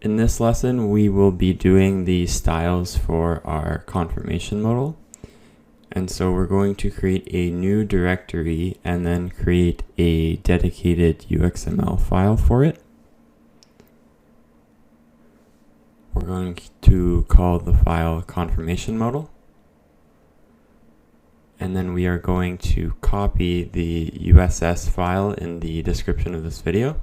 In this lesson, we will be doing the styles for our confirmation modal. And so we're going to create a new directory and then create a dedicated UXML file for it. We're going to call the file confirmation modal. And then we are going to copy the USS file in the description of this video.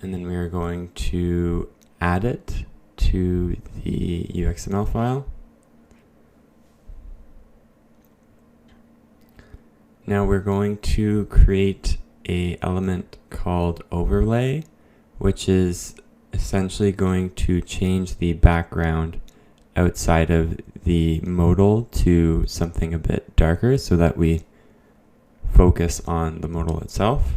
And then we are going to add it to the UXML file. Now we're going to create an element called overlay, which is essentially going to change the background outside of the modal to something a bit darker so that we focus on the modal itself.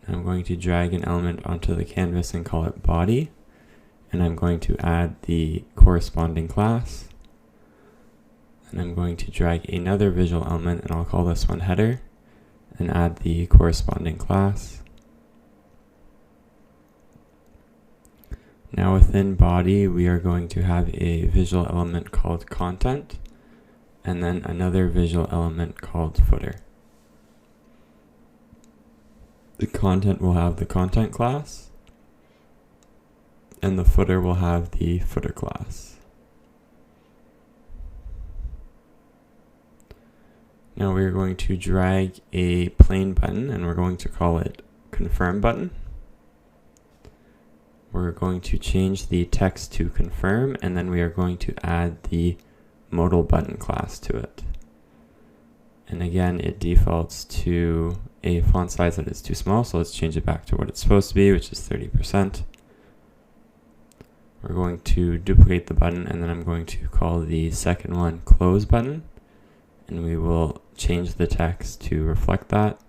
I'm going to drag an element onto the canvas and call it body, and I'm going to add the corresponding class, and I'm going to drag another visual element and I'll call this one header and add the corresponding class. Now within body we are going to have a visual element called content and then another visual element called footer. The content will have the content class, and the footer will have the footer class. Now we're going to drag a plain button, and we're going to call it confirm button. We're going to change the text to confirm, and then we are going to add the modal button class to it. And again, it defaults to a font size that is too small, so let's change it back to what it's supposed to be, which is 30%. We're going to duplicate the button, and then I'm going to call the second one close button, and we will change the text to reflect that.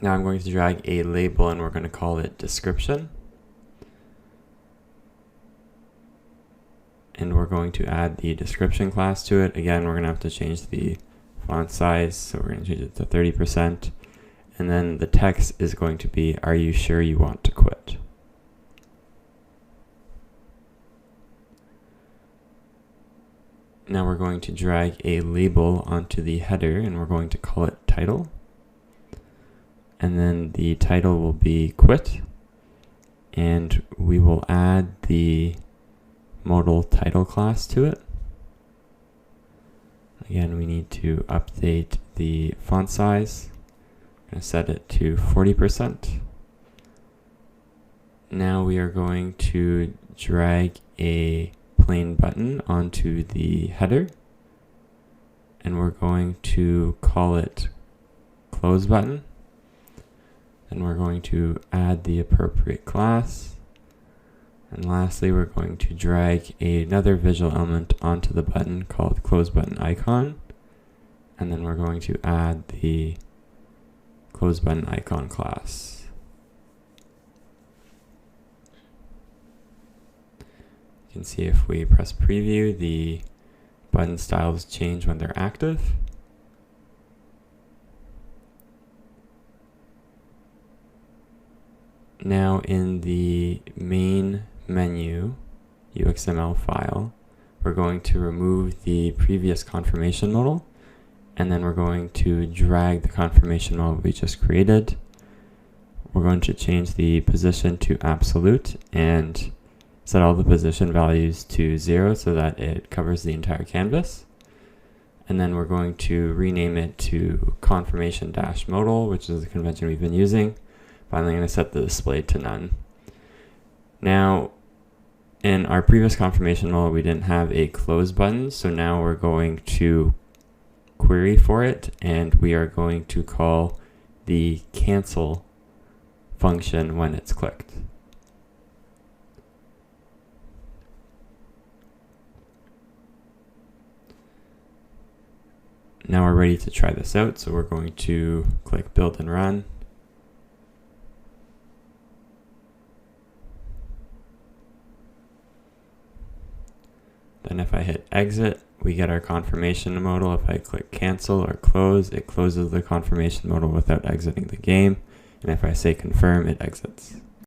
Now I'm going to drag a label, and we're going to call it description. And we're going to add the description class to it. Again, we're going to have to change the font size, so we're going to change it to 30%. And then the text is going to be, "Are you sure you want to quit?" Now we're going to drag a label onto the header, and we're going to call it title. And then the title will be quit. And we will add the modal title class to it. Again, we need to update the font size. I'm going to set it to 40%. Now we are going to drag a plain button onto the header, and we're going to call it close button. And we're going to add the appropriate class. And lastly, we're going to drag another visual element onto the button called close button icon. And then we're going to add the close button icon class. You can see if we press preview, the button styles change when they're active. Now in the main menu UXML file, we're going to remove the previous confirmation modal, and then we're going to drag the confirmation modal we just created. We're going to change the position to absolute and set all the position values to 0 so that it covers the entire canvas. And then we're going to rename it to confirmation-modal, which is the convention we've been using. Finally, I'm going to set the display to none. Now, in our previous confirmation modal, we didn't have a close button, so now we're going to query for it, and we are going to call the cancel function when it's clicked. Now we're ready to try this out, so we're going to click build and run. Then if I hit exit, we get our confirmation modal. If I click cancel or close, it closes the confirmation modal without exiting the game. And if I say confirm, it exits.